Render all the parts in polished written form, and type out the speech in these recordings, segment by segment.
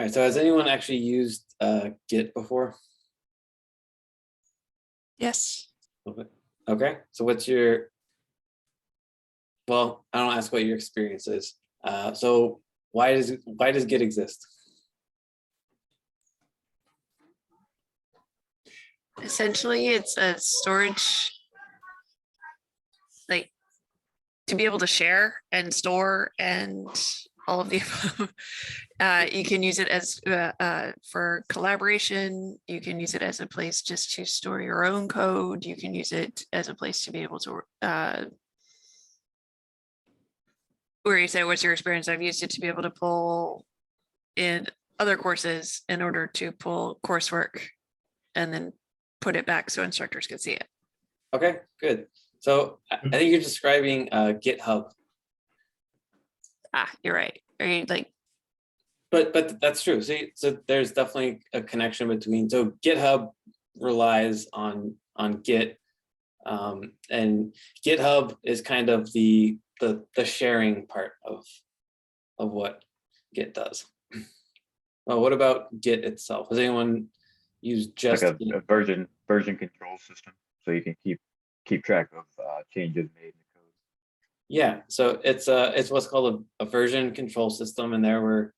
All right, so has anyone actually used Git before? Yes. Okay, so what's your, well, I don't ask what your experience is. So why does Git exist? Essentially, it's a storage, like to be able to share and store and all of the above. You can use it as for collaboration. You can use it as a place just to store your own code. You can use it as a place to be able to where you say, what's your experience? I've used it to be able to pull in other courses in order to pull coursework and then put it back so instructors can see it. Okay, good. So I think you're describing GitHub. Ah, you're right. Are you like? But that's true. See, so there's definitely a connection between. So GitHub relies on Git, and GitHub is kind of the sharing part of what Git does. Well, what about Git itself? Has anyone used just like a version control system, so you can keep track of changes made in the code? Yeah, so it's what's called a version control system, and there were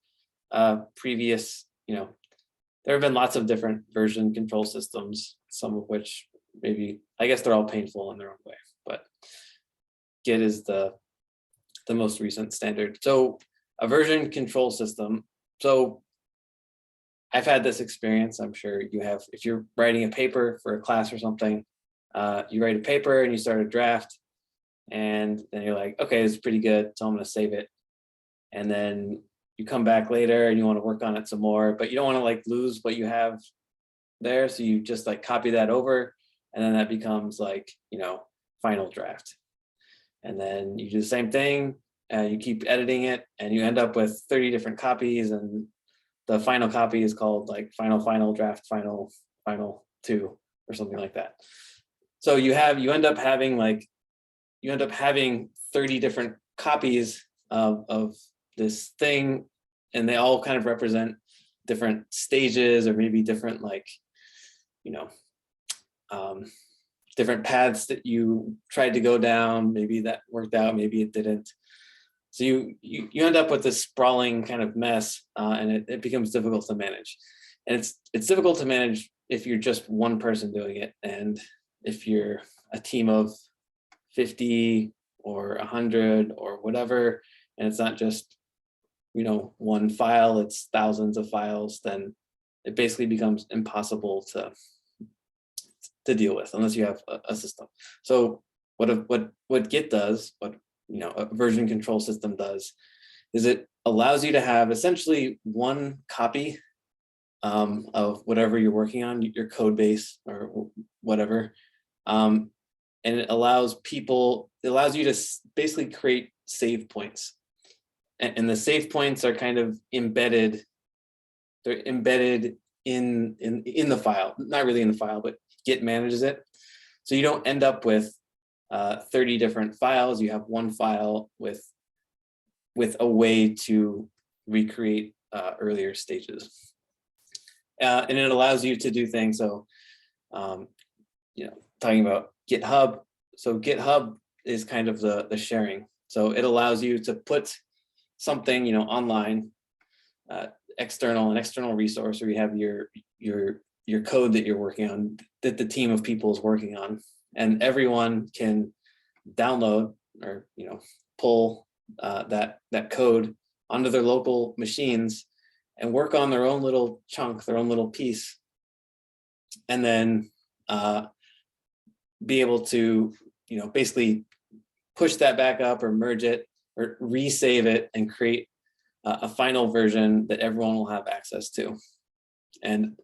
previous, there have been lots of different version control systems, some of which maybe, I guess they're all painful in their own way, but Git is the most recent standard. So a version control system, so I've had this experience, I'm sure you have. If you're writing a paper for a class or something, you write a paper and you start a draft, and then you're like, okay, this is pretty good, so I'm going to save it. And then you come back later and you want to work on it some more, but you don't want to like lose what you have there, so you just like copy that over, and then that becomes like, final draft. And then you do the same thing, and you keep editing it, and you end up with 30 different copies, and the final copy is called like final draft final 2 or something like that. So you end up having 30 different copies of this thing, and they all kind of represent different stages, or maybe different different paths that you tried to go down. Maybe that worked out, maybe it didn't. So you end up with this sprawling kind of mess, and it becomes difficult to manage. And it's difficult to manage if you're just one person doing it, and if you're a team of 50 or 100 or whatever, and it's not just one file, it's thousands of files, then it basically becomes impossible to deal with unless you have a system. So what Git does, what a version control system does, is it allows you to have essentially one copy of whatever you're working on, your code base or whatever, and it allows you to basically create save points, and the save points are kind of embedded. They're embedded in the file, not really in the file, but Git manages it, so you don't end up with 30 different files. You have one file with a way to recreate earlier stages, and it allows you to do things. So, talking about GitHub. So GitHub is kind of the sharing. So it allows you to put something, online, an external resource, where you have your code that you're working on, that the team of people is working on, and everyone can download or pull that code onto their local machines and work on their own little chunk, their own little piece, and then be able to basically push that back up or merge it or resave it and create a final version that everyone will have access to, and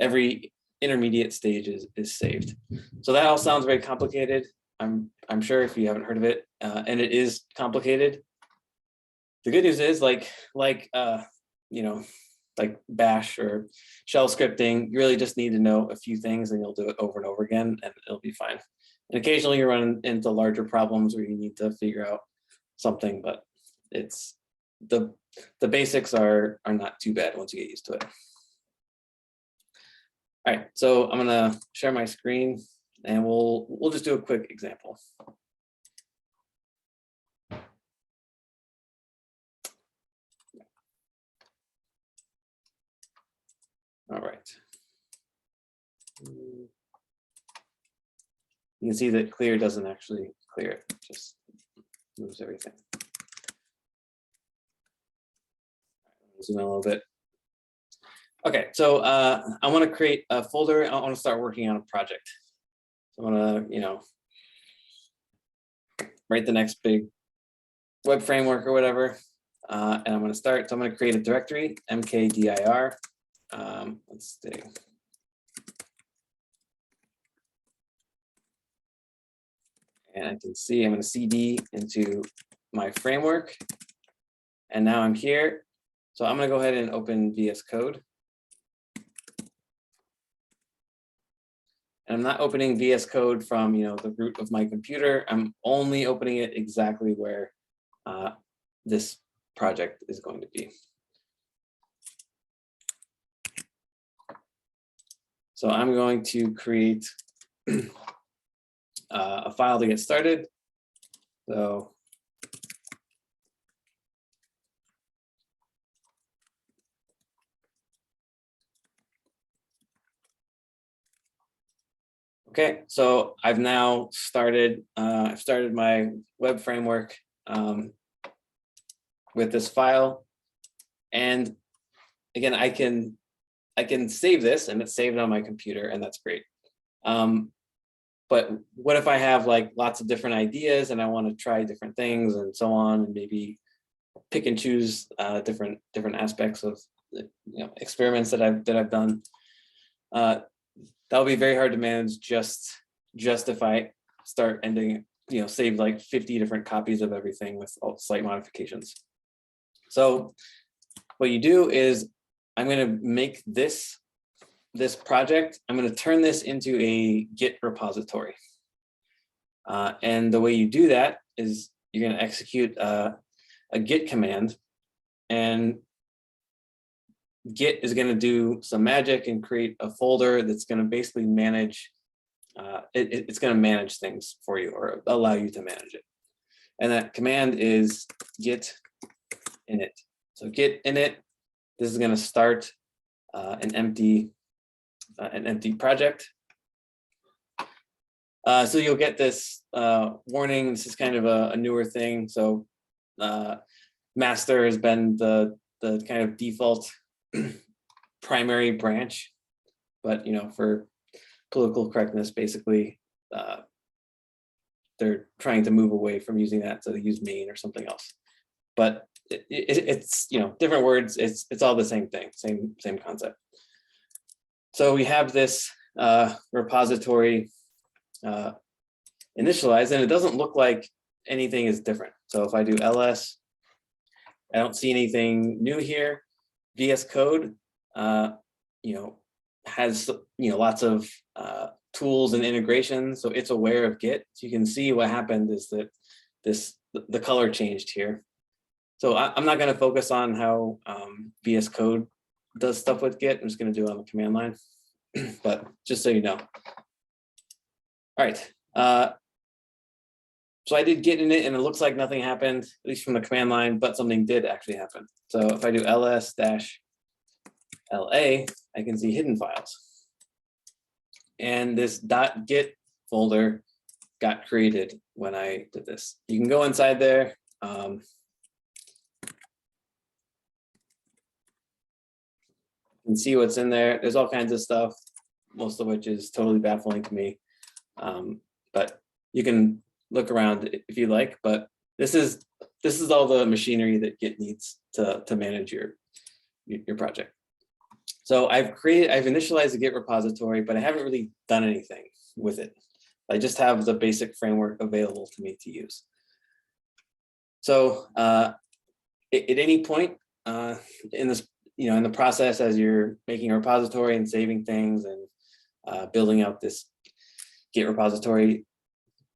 every intermediate stage is saved. So that all sounds very complicated. I'm sure if you haven't heard of it, and it is complicated. The good news is like Bash or shell scripting, you really just need to know a few things, and you'll do it over and over again, and it'll be fine. And occasionally you run into larger problems where you need to figure out something, but it's the basics are not too bad once you get used to it. All right, so I'm gonna share my screen and we'll just do a quick example. All right. You can see that clear doesn't actually clear it, just moves everything. Zoom in a little bit. Okay, so I want to create a folder. I want to start working on a project. So I want to, write the next big web framework or whatever. And I'm going to start. So I'm going to create a directory, mkdir. Let's see. And I can see I'm going to cd into my framework. And now I'm here. So I'm going to go ahead and open VS Code. And I'm not opening VS Code from the root of my computer. I'm only opening it exactly where this project is going to be. So I'm going to create a file to get started. So okay, so I've now started. I've started my web framework with this file, and again, I can save this, and it's saved on my computer, and that's great. But what if I have like lots of different ideas and I want to try different things and so on, and maybe pick and choose different aspects of experiments that I've done. That'll be very hard to manage just if I start ending, save like 50 different copies of everything with all slight modifications. So what you do is I'm going to make this project, I'm going to turn this into a Git repository. And the way you do that is you're going to execute a Git command, and Git is going to do some magic and create a folder that's going to basically manage, it's going to manage things for you or allow you to manage it. And that command is git init. So git init, this is going to start an empty project. So you'll get this warning. This is kind of a newer thing. So master has been the kind of default primary branch, but for political correctness, basically, they're trying to move away from using that, so they use main or something else. But it's different words. It's all the same thing, same concept. So we have this repository initialized, and it doesn't look like anything is different. So if I do ls, I don't see anything new here. VS Code, has lots of tools and integrations, so it's aware of Git. So you can see what happened is that the color changed here. So I'm not going to focus on how VS Code does stuff with Git. I'm just going to do it on the command line, but just so you know. All right. So I did Git in it, and it looks like nothing happened, at least from the command line, but something did actually happen. So if I do ls-la, I can see hidden files. And this .git folder got created when I did this. You can go inside there. You can see what's in there. There's all kinds of stuff, most of which is totally baffling to me. But you can look around if you like, but this is all the machinery that Git needs to manage your project. So I've initialized a Git repository, but I haven't really done anything with it. I just have the basic framework available to me to use. So at any point in this, in the process, as you're making a repository and saving things and building out this Git repository,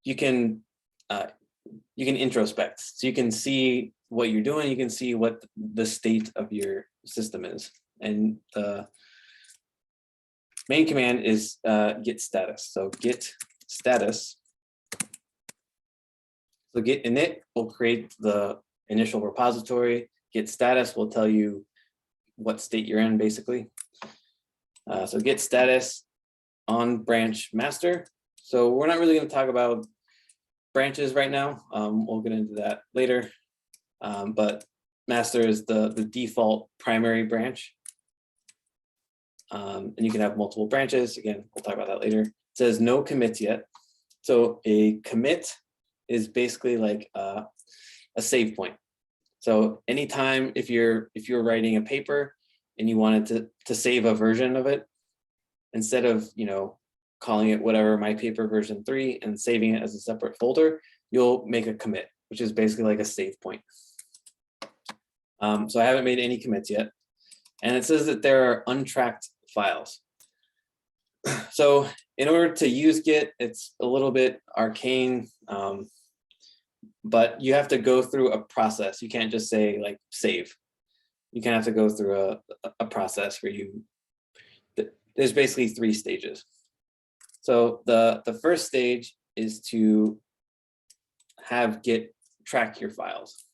you can introspect. So you can see what you're doing, you can see what the state of your system is. And the main command is git status. So git status. So git init will create the initial repository. Git status will tell you what state you're in, basically. So git status on branch master. So we're not really going to talk about branches right now. We'll get into that later. But master is the default primary branch. And you can have multiple branches. Again, we'll talk about that later. It says no commits yet. So a commit is basically like a save point. So anytime if you're writing a paper and you wanted to save a version of it, instead of calling it whatever my paper version 3 and saving it as a separate folder, you'll make a commit, which is basically like a save point. So I haven't made any commits yet. And it says that there are untracked files. So in order to use Git, it's a little bit arcane, but you have to go through a process. You can't just say like save. You kind of have to go through a process where there's basically 3 stages. So the first stage is to have Git track your files.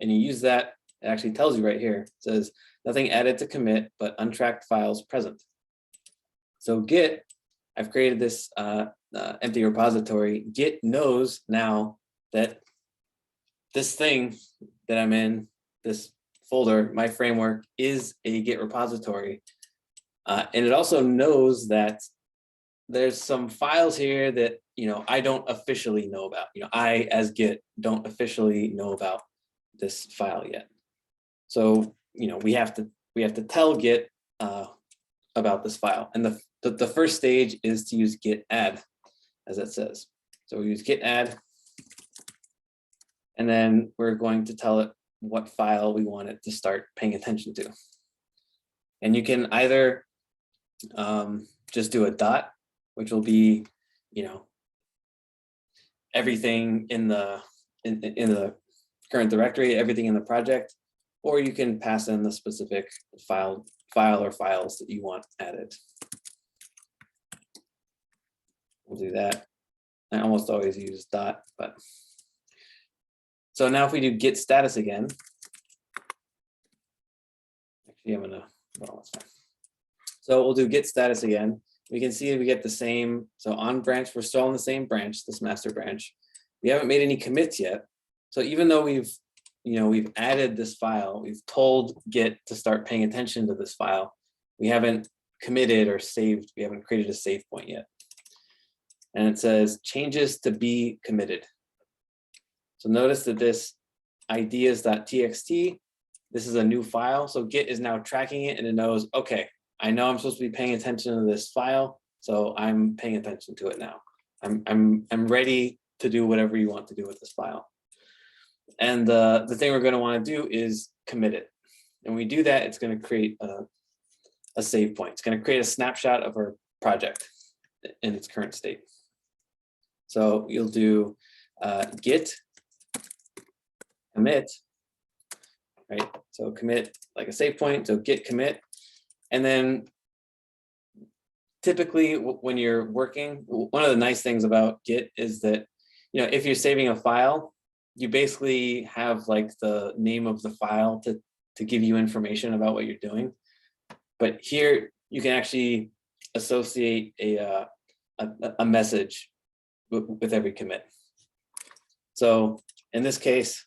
And you use that, it actually tells you right here. It says nothing added to commit, but untracked files present. So Git, I've created this empty repository. Git knows now that this thing that I'm in, this folder, my framework, is a Git repository. And it also knows that there's some files here that I don't officially know about. I as Git don't officially know about this file yet. So we have to tell Git about this file. And the first stage is to use Git Add, as it says. So we use Git Add, and then we're going to tell it what file we want it to start paying attention to. And you can either just do a dot, which will be, everything in the current directory, everything in the project, or you can pass in the specific file or files that you want added. We'll do that. I almost always use dot, but. So now if we do git status again, actually I'm gonna, well, that's fine. So we'll do git status again. We can see we get the same, so on branch, we're still on the same branch, this master branch. We haven't made any commits yet. So even though we've added this file, we've told Git to start paying attention to this file, we haven't committed or saved, we haven't created a save point yet. And it says changes to be committed. So notice that this ideas.txt, this is a new file. So Git is now tracking it and it knows, okay, I know I'm supposed to be paying attention to this file, so I'm paying attention to it now. I'm ready to do whatever you want to do with this file. And the thing we're going to want to do is commit it. And when we do that, it's going to create a save point. It's going to create a snapshot of our project in its current state. So you'll do git commit, right? So commit like a save point. So git commit. And then typically when you're working, one of the nice things about Git is that, if you're saving a file, you basically have like the name of the file to give you information about what you're doing. But here you can actually associate a message with every commit. So in this case,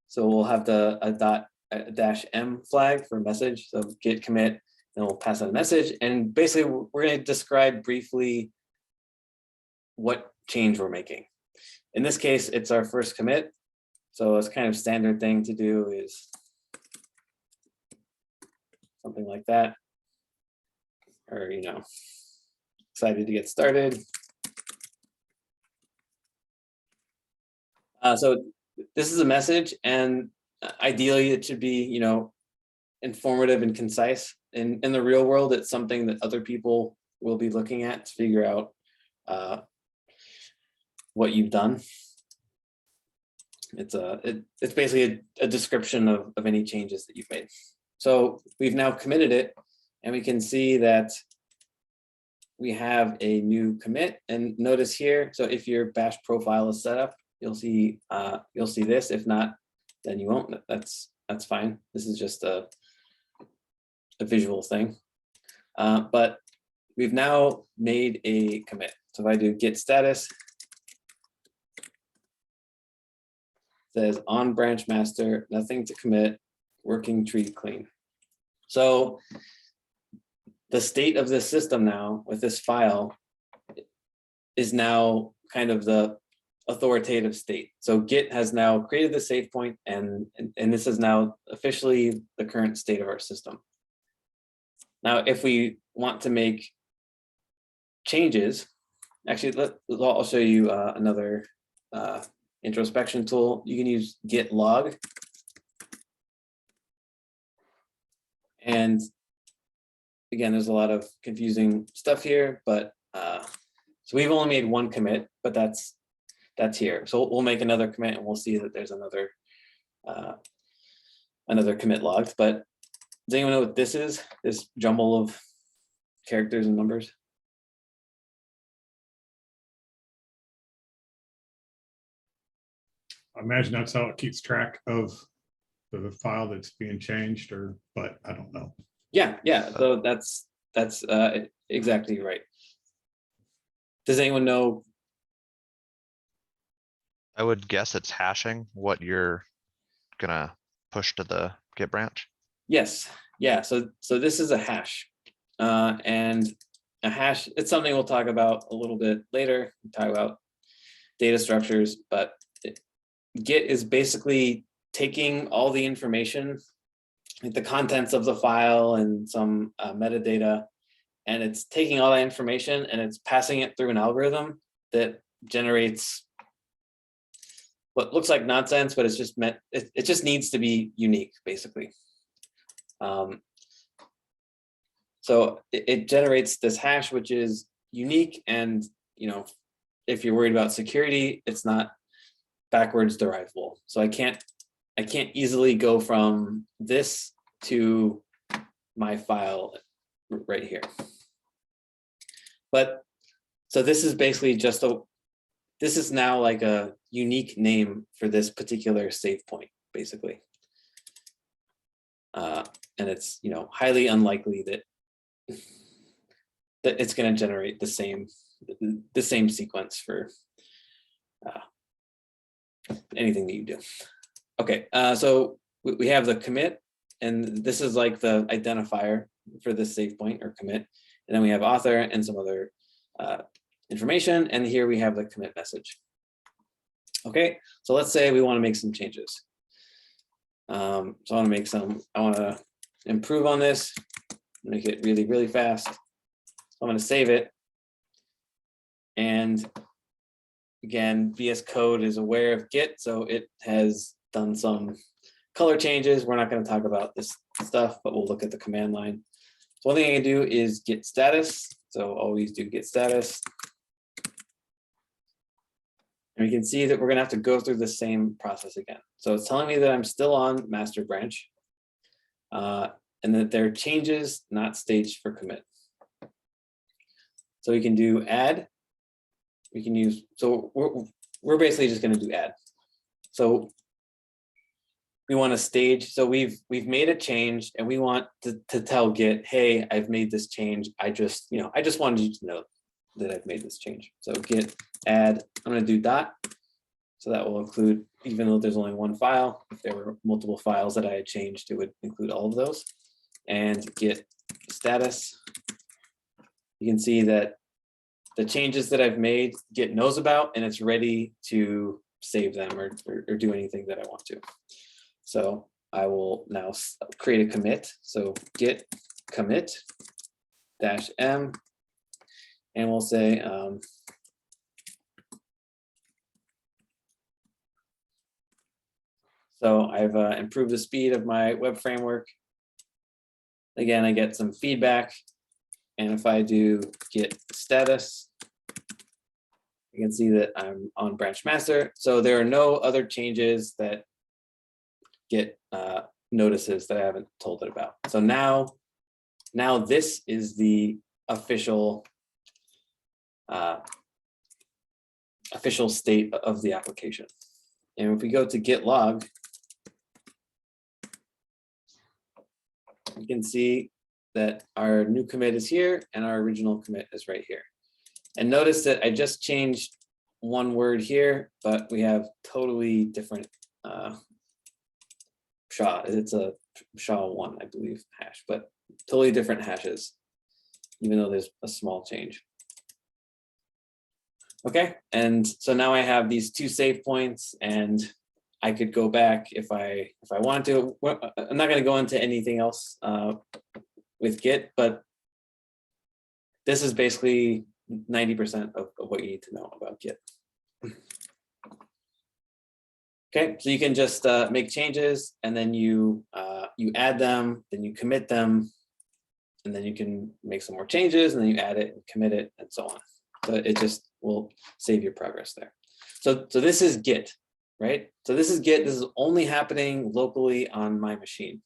so we'll have a -m flag for message. So git commit, then we'll pass out a message. And basically we're going to describe briefly what change we're making. In this case, it's our first commit. So it's kind of standard thing to do is something like that. Or, excited to get started. So this is a message, and ideally it should be, informative and concise. In the real world, it's something that other people will be looking at to figure out what you've done. it's basically a description of any changes that you've made. So we've now committed it, and we can see that we have a new commit. And notice here, so if your bash profile is set up, you'll see this. If not, then you won't. That's fine. This is just a visual thing. But we've now made a commit. So if I do git status, says on branch master, nothing to commit, working tree clean. So the state of this system now with this file is now kind of the authoritative state. So Git has now created the save point, and this is now officially the current state of our system. Now, if we want to make changes, actually, I'll show you another introspection tool. You can use Git Log. And again, there's a lot of confusing stuff here, but so we've only made one commit, but that's here. So we'll make another commit, and we'll see that there's another commit logged. But does anyone know what this is? This jumble of characters and numbers? I imagine that's how it keeps track of the file that's being changed, but I don't know. Yeah. So that's exactly right. Does anyone know? I would guess it's hashing what you're gonna push to the Git branch. Yes. Yeah. So this is a hash, and a hash. It's something we'll talk about a little bit later. We'll talk about data structures, but Git is basically taking all the information, like the contents of the file and some metadata, and it's taking all that information and it's passing it through an algorithm that generates what looks like nonsense, but it's just it just needs to be unique, basically. So it generates this hash, which is unique, and if you're worried about security, it's not backwards derivable. So I can't easily go from this to my file right here. But so this is basically just this is now like a unique name for this particular save point, basically. And it's highly unlikely that it's going to generate the same sequence for anything that you do. Okay, so we have the commit, and this is like the identifier for this save point or commit. And then we have author and some other information. And here we have the commit message. Okay, so let's say we want to make some changes. So I want to improve on this, make it really, really fast. So I'm going to save it. And again, VS Code is aware of Git, so it has done some color changes. We're not going to talk about this stuff, but we'll look at the command line. So one thing I can do is Git Status. So always do Git Status. And we can see that we're going to have to go through the same process again. So it's telling me that I'm still on master branch, and that there are changes not staged for commit. So we can do add. We can use, so we're basically just going to do add. So we want to stage. So we've made a change, and we want to tell Git, hey, I've made this change. I just wanted you to know that I've made this change. So Git add, I'm going to do dot. So that will include, even though there's only one file, if there were multiple files that I had changed, it would include all of those. And Git status. You can see that the changes that I've made, Git knows about, and it's ready to save them or do anything that I want to. So I will now create a commit. So Git commit -m, and we'll say, so I've improved the speed of my web framework. Again, I get some feedback. And if I do Git status, You can see that I'm on branch master. So there are no other changes that Git notices that I haven't told it about. So now this is the official official state of the application. And if we go to Git Log, you can see that our new commit is here and our original commit is right here. And notice that I just changed one word here, but we have totally different SHA. It's a SHA-1, I believe, hash, but totally different hashes, even though there's a small change. Okay, and so now I have these two save points, and I could go back if I wanted to. I'm not going to go into anything else with Git, but this is basically 90% of what you need to know about Git. Okay, so you can just make changes, and then you add them, then you commit them, and then you can make some more changes, and then you add it and commit it, and so on. So it just will save your progress there. So this is Git, right? So this is Git. This is only happening locally on my machine.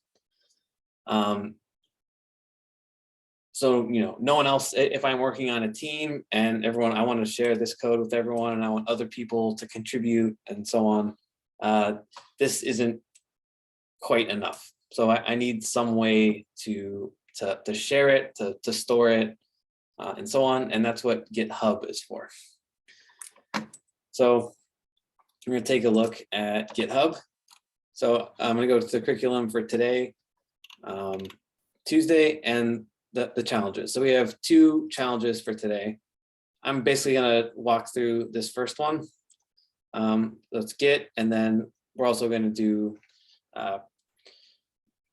So, no one else, if I'm working on a team and I want to share this code with everyone, and I want other people to contribute and so on, this isn't quite enough. So I need some way to share it, to store it, and so on. And that's what GitHub is for. So we're going to take a look at GitHub. So I'm going to go to the curriculum for today, Tuesday, and the challenges. So we have 2 challenges for today. I'm basically going to walk through this first one. Let's Git, and then we're also going to do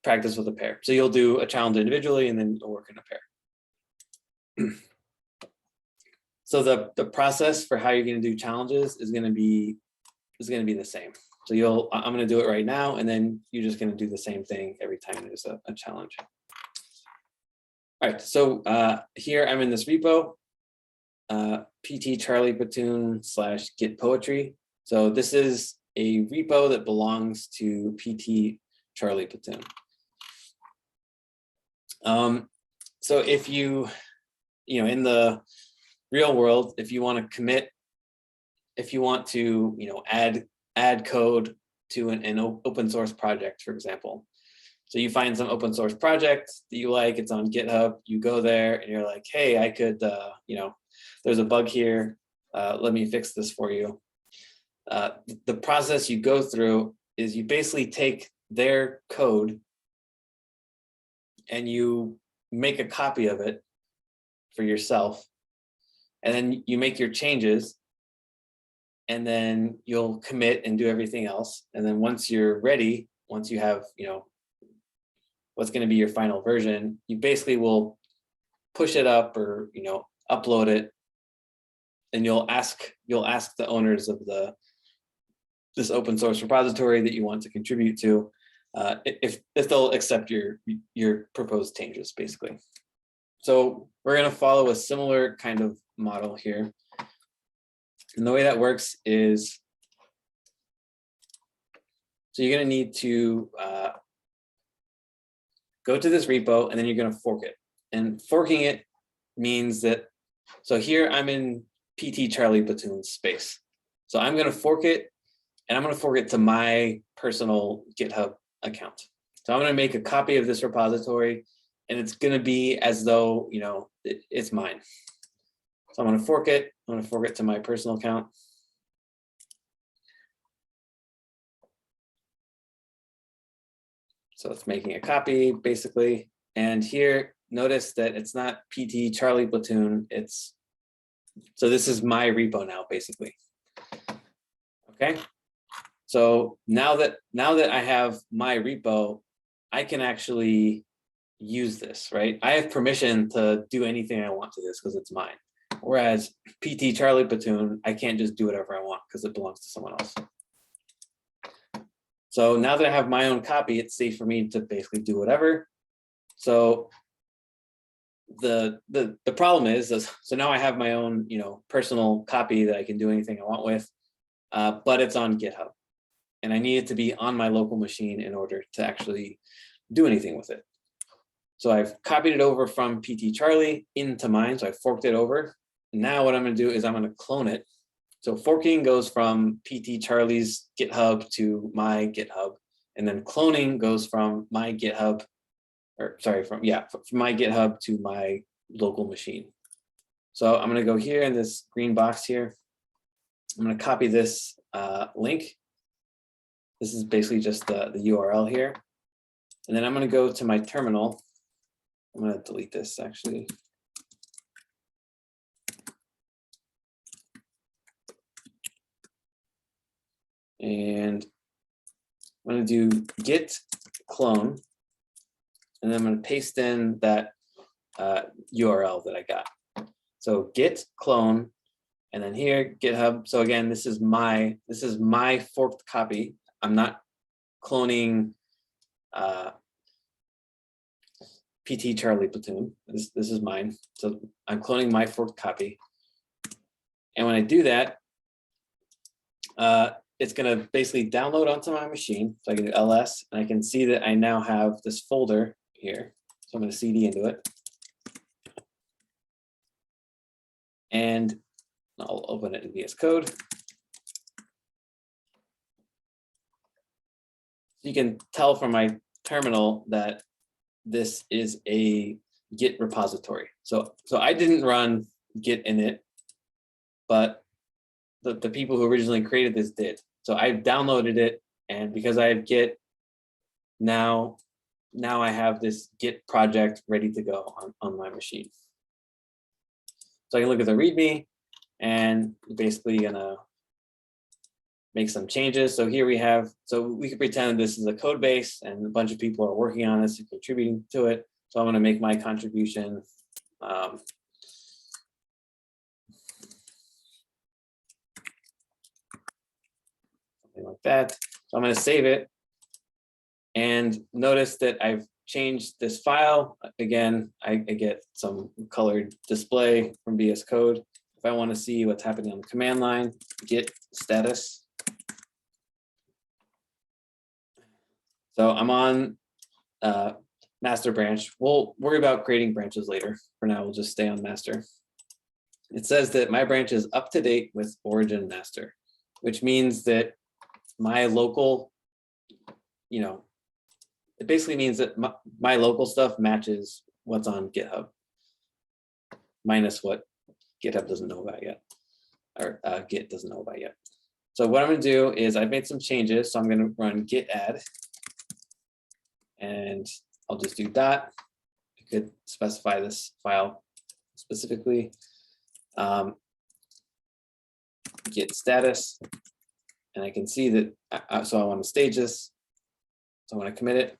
practice with a pair. So you'll do a challenge individually, and then you'll work in a pair. So the process for how you're going to do challenges is going to be the same. So I'm going to do it right now, and then you're just going to do the same thing every time there's a challenge. All right, so here I'm in this repo, PT Charlie Platoon / Git Poetry. So this is a repo that belongs to PT Charlie Platoon. So if in the real world, if you want to commit, if you want to, add code to an open source project, for example. So you find some open source project that you like, it's on GitHub, you go there and you're like, hey, I could, there's a bug here, let me fix this for you. The process you go through is you basically take their code and you make a copy of it for yourself, and then you make your changes, and then you'll commit and do everything else. And then once you're ready, once you have, what's going to be your final version, you basically will push it up or, upload it, and you'll ask the owners of this open source repository that you want to contribute to, if they'll accept your proposed changes, basically. So we're going to follow a similar kind of model here. And the way that works is, so you're going to need to go to this repo, and then you're going to fork it. And forking it means that, so here I'm in PT Charlie Platoon space. So I'm going to fork it, and I'm going to fork it to my personal GitHub account. So I'm going to make a copy of this repository, and it's going to be as though, it's mine. So I'm going to fork it. I'm going to fork it to my personal account. So it's making a copy, basically. And here, notice that it's not PT Charlie Platoon. So this is my repo now, basically. Okay. So now that I have my repo, I can actually use this, right? I have permission to do anything I want to this because it's mine. Whereas PT Charlie Platoon, I can't just do whatever I want because it belongs to someone else. So now that I have my own copy, it's safe for me to basically do whatever. So the problem is, so now I have my own, personal copy that I can do anything I want with, but it's on GitHub. And I need it to be on my local machine in order to actually do anything with it. So I've copied it over from PT Charlie into mine. So I forked it over. Now what I'm going to do is I'm going to clone it. So forking goes from PT Charlie's GitHub to my GitHub. And then cloning goes from my GitHub, from my GitHub to my local machine. So I'm going to go here in this green box here. I'm going to copy this link. This is basically just the URL here. And then I'm going to go to my terminal. I'm going to delete this actually. And I'm going to do Git Clone. And then I'm going to paste in that URL that I got. So Git Clone, and then here GitHub. So again, this is my forked copy. I'm not cloning PT Charlie Platoon. This is mine. So I'm cloning my forked copy. And when I do that, it's going to basically download onto my machine. So I can do ls, and I can see that I now have this folder here. So I'm going to cd into it. And I'll open it in VS Code. You can tell from my terminal that this is a Git repository. So I didn't run Git Init, but the people who originally created this did. So I downloaded it, and because I have Git, now I have this Git project ready to go on my machine. So I can look at the README, and basically gonna make some changes. So here we have, so we can pretend this is a code base and a bunch of people are working on this and contributing to it. So I'm going to make my contribution. Something like that. So I'm going to save it. And notice that I've changed this file. Again, I get some colored display from VS Code. If I want to see what's happening on the command line, Git Status. So I'm on master branch. We'll worry about creating branches later. For now, we'll just stay on master. It says that my branch is up to date with origin master, which means that my local, it basically means that my local stuff matches what's on GitHub, minus what GitHub doesn't know about yet, or Git doesn't know about yet. So what I'm going to do is I've made some changes. So I'm going to run Git Add. And I'll just do dot. I could specify this file specifically. Git status. And I can see that, so I want to stage this. So I want to commit it.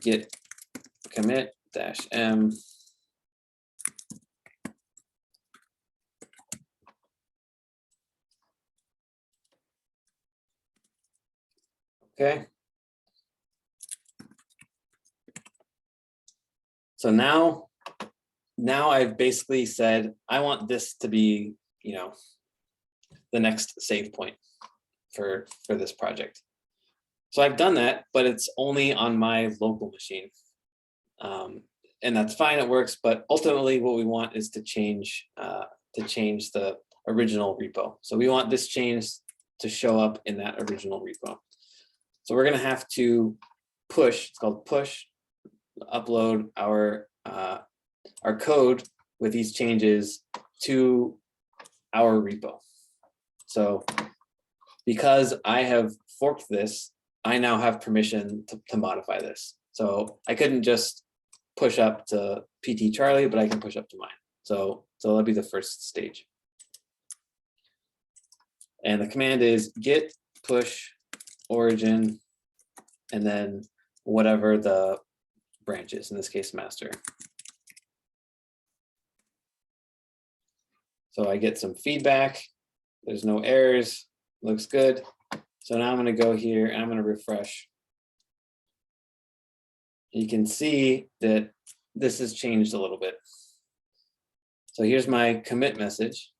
Git commit -m. Okay. So now I've basically said, I want this to be, the next save point for this project. So I've done that, but it's only on my local machine. And that's fine, it works, but ultimately what we want is to change the original repo. So we want this change to show up in that original repo. So we're gonna have to push, it's called push, upload our code with these changes to our repo. So because I have forked this, I now have permission to modify this. So I couldn't just push up to PT Charlie, but I can push up to mine. So that'll be the first stage. And the command is git push origin, and then whatever the branch is, in this case, master. So I get some feedback. There's no errors, looks good. So now I'm going to go here and I'm going to refresh. You can see that this has changed a little bit. So here's my commit message.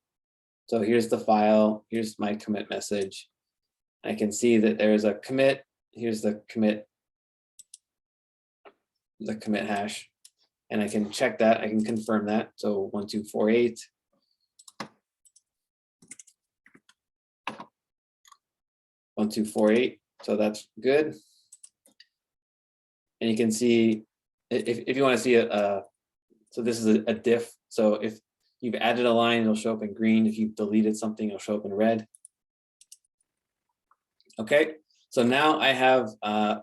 So here's the file, here's my commit message. I can see that there's a commit, here's the commit hash, and I can check that, I can confirm that. So 1248. So that's good. And you can see, if you want to see so this is a diff. So if you've added a line, it'll show up in green. If you've deleted something, it'll show up in red. Okay, so now I have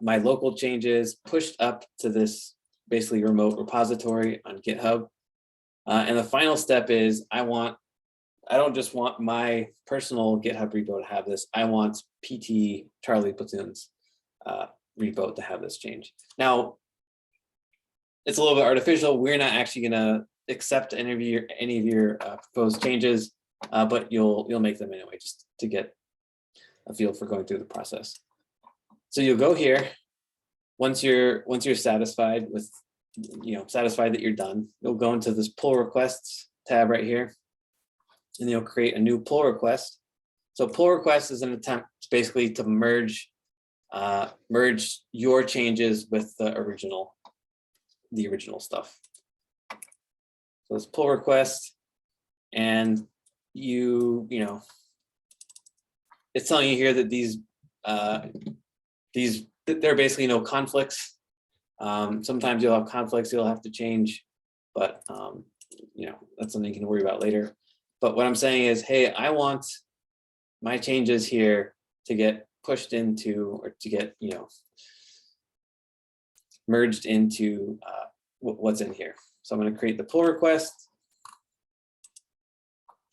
my local changes pushed up to this basically remote repository on GitHub. And the final step is I don't just want my personal GitHub repo to have this. I want PT Charlie Platoon's repo to have this change. Now, it's a little bit artificial. We're not actually going to accept any of your proposed changes, but you'll make them anyway, just to get a feel for going through the process. So you'll go here. Once you're satisfied with, satisfied that you're done, you'll go into this pull requests tab right here, and you'll create a new pull request. So pull request is an attempt basically to merge your changes with the original stuff. So it's pull request, and it's telling you here that there are basically no conflicts. Sometimes you'll have conflicts you'll have to change, but that's something you can worry about later. But what I'm saying is, hey, I want my changes here to get pushed into, or to get merged into what's in here. So I'm going to create the pull request.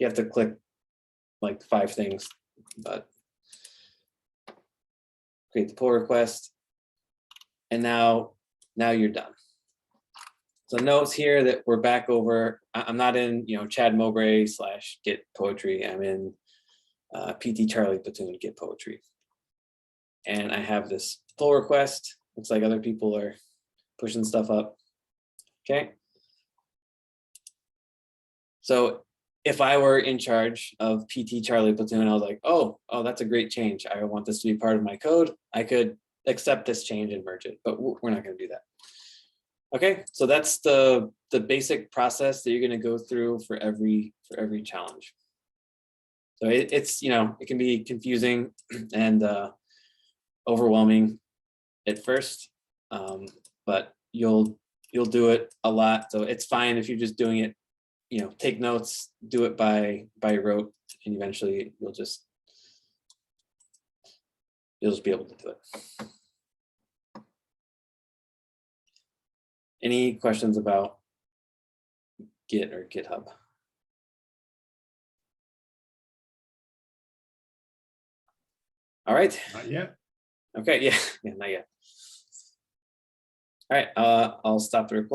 You have to click like 5 things, but create the pull request, and now you're done. So notice here that we're back over. I'm not in Chad Mowbray / Git Poetry. I'm in PT Charlie Platoon Git Poetry, and I have this pull request. Looks like other people are pushing stuff up. Okay. So if I were in charge of PT Charlie Platoon, I was like, oh, that's a great change. I want this to be part of my code. I could accept this change and merge it, but we're not going to do that. Okay, so that's the basic process that you're going to go through for every challenge. So it's it can be confusing and overwhelming at first, but you'll do it a lot. So it's fine if you're just doing it. Take notes, do it by rote, and eventually you'll just be able to do it. Any questions about Git or GitHub? All right. Not yet. Okay, yeah, not yet. All right, I'll stop the recording.